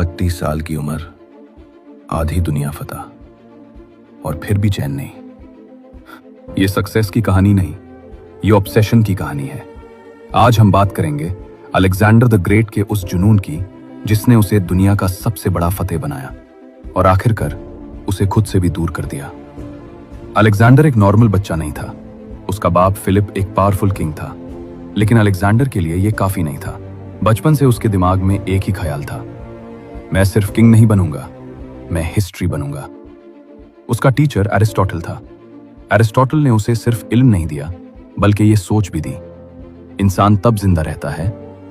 32 साल की उम्र, आधी दुनिया फतह और फिर भी चैन नहीं। ये सक्सेस की कहानी नहीं, ये ऑब्सेशन की कहानी है। आज हम बात करेंगे अलेक्जेंडर द ग्रेट के उस जुनून की जिसने उसे दुनिया का सबसे बड़ा फतेह बनाया और आखिरकार उसे खुद से भी दूर कर दिया। अलेक्जेंडर एक नॉर्मल बच्चा नहीं था। उसका बाप फिलिप एक पावरफुल किंग था, लेकिन अलेक्जेंडर के लिए यह काफी नहीं था। बचपन से उसके दिमाग में एक ही ख्याल था, मैं सिर्फ किंग नहीं बनूंगा, मैं हिस्ट्री बनूंगा। उसका टीचर एरिस्टोटल था। एरिस्टोटल ने उसे सिर्फ इल्म नहीं दिया, बल्कि ये सोच भी दी, इंसान तब जिंदा रहता है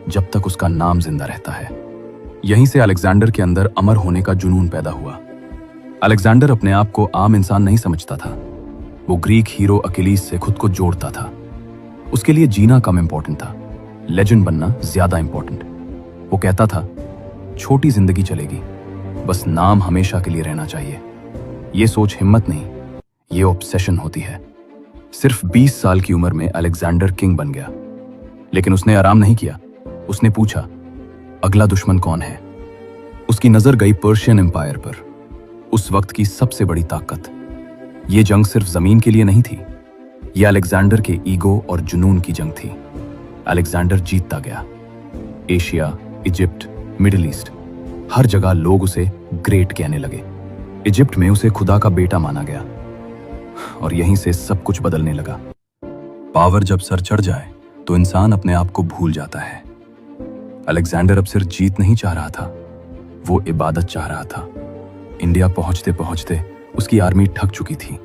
जब तक उसका नाम जिंदा रहता है। यहीं से अलेक्जेंडर के अंदर अमर होने का जुनून पैदा हुआ। अलेक्जेंडर अपने आप को आम इंसान नहीं समझता था। वो ग्रीक हीरो अकिलीस से खुद को जोड़ता था। उसके लिए जीना कम इंपॉर्टेंट था, लेजेंड बनना ज्यादा इंपॉर्टेंट। वो कहता था, छोटी जिंदगी चलेगी, बस नाम हमेशा के लिए रहना चाहिए। ये सोच हिम्मत नहीं, ये ऑब्सेशन होती है। सिर्फ 20 साल की उम्र में अलेक्जेंडर किंग बन गया, लेकिन उसने आराम नहीं किया। उसने पूछा, अगला दुश्मन कौन है? उसकी नजर गई पर्शियन एम्पायर पर, उस वक्त की सबसे बड़ी ताकत। ये जंग सिर्फ जमीन के लिए नहीं थी, ये अलेक्जेंडर के ईगो और जुनून की जंग थी। अलेक्जेंडर जीतता गया। एशिया, इजिप्ट, मिडिल ईस्ट, हर जगह लोग उसे ग्रेट कहने लगे। इजिप्ट में उसे खुदा का बेटा माना गया और यहीं से सब कुछ बदलने लगा। पावर जब सर चढ़ जाए तो इंसान अपने आप को भूल जाता है। अलेक्जेंडर अब सिर्फ जीत नहीं चाह रहा था, वो इबादत चाह रहा था। इंडिया पहुंचते पहुंचते उसकी आर्मी थक चुकी थी।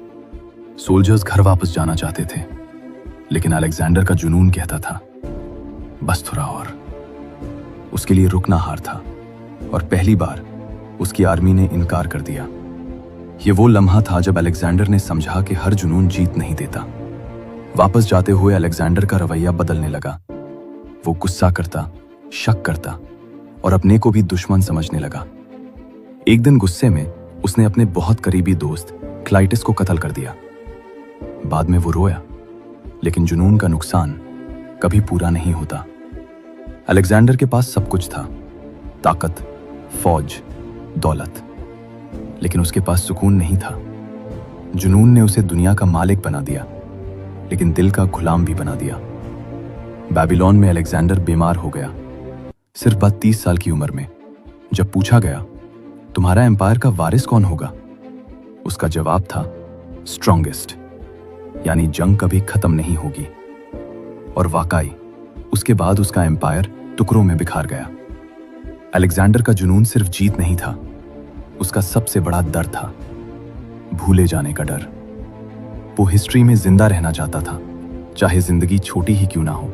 सोल्जर्स घर वापस जाना चाहते थे, लेकिन अलेक्जेंडर का जुनून कहता था, बस थोड़ा और। उसके लिए रुकना हार था और पहली बार उसकी आर्मी ने इनकार कर दिया। यह वो लम्हा था जब अलेक्जेंडर ने समझा कि हर जुनून जीत नहीं देता। वापस जाते हुए अलेक्जेंडर का रवैया बदलने लगा। वो गुस्सा करता, शक करता और अपने को भी दुश्मन समझने लगा। एक दिन गुस्से में उसने अपने बहुत करीबी दोस्त क्लाइटिस को कत्ल कर दिया। बाद में वो रोया, लेकिन जुनून का नुकसान कभी पूरा नहीं होता। अलेक्जेंडर के पास सब कुछ था, ताकत, फौज, दौलत, लेकिन उसके पास सुकून नहीं था। जुनून ने उसे दुनिया का मालिक बना दिया, लेकिन दिल का गुलाम भी बना दिया। बेबीलोन में अलेक्जेंडर बीमार हो गया, सिर्फ 32 साल की उम्र में। जब पूछा गया, तुम्हारा एम्पायर का वारिस कौन होगा? उसका जवाब था, स्ट्रॉन्गेस्ट, यानी जंग कभी खत्म नहीं होगी। और वाकई उसके बाद उसका एम्पायर टुकड़ों में बिखर गया। अलेक्जेंडर का जुनून सिर्फ जीत नहीं था, उसका सबसे बड़ा डर था, भूले जाने का डर। वो हिस्ट्री में जिंदा रहना चाहता था, चाहे जिंदगी छोटी ही क्यों ना हो।